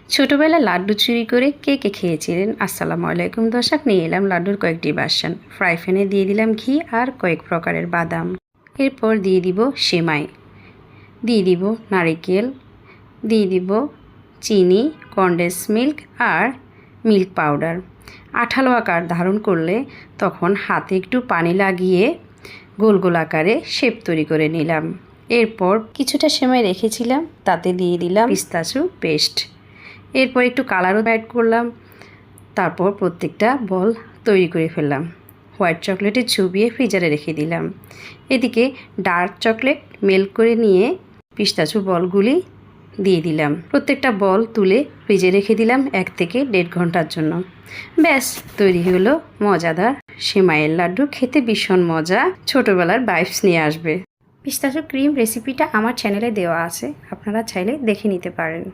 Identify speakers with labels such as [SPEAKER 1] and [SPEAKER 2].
[SPEAKER 1] ছোটোবেলায় লাড্ডু চুরি করে কে কে খেয়েছিলেন? আসসালামু আলাইকুম দর্শক, নিয়ে এলাম লাড্ডুর কয়েকটি ভার্সন। ফ্রাই প্যানে দিয়ে দিলাম ঘি আর কয়েক প্রকারের বাদাম। এরপর দিয়ে দিব সেমাই, দিয়ে দিব নারিকেল, দিয়ে দিব চিনি, কনডেন্স মিল্ক আর মিল্ক পাউডার। আঠালো আকার ধারণ করলে তখন হাতে একটু পানি লাগিয়ে গোল গোল আকারে শেপ তৈরি করে নিলাম। এরপর কিছুটা সেমাই রেখেছিলাম, তাতে দিয়ে দিলাম পিস্তাচু পেস্ট। এরপর একটু কালারও অ্যাড করলাম। তারপর প্রত্যেকটা বল তৈরি করে ফেললাম। হোয়াইট চকলেটে চুবিয়ে ফ্রিজারে রেখে দিলাম। এদিকে ডার্ক চকলেট মেল্ট করে নিয়ে পিস্তাচু বলগুলি দিয়ে দিলাম। প্রত্যেকটা বল তুলে ফ্রিজে রেখে দিলাম 1 থেকে 1.5 ঘন্টার জন্য। ব্যাস তৈরি হলো মজাদার সেমাইয়ের লাড্ডু। খেতে ভীষণ মজা, ছোটোবেলার ভাইবস নিয়ে আসবে। পিস্তাচু ক্রিম রেসিপিটা আমার চ্যানেলে দেওয়া আছে, আপনারা চাইলে দেখে নিতে পারেন।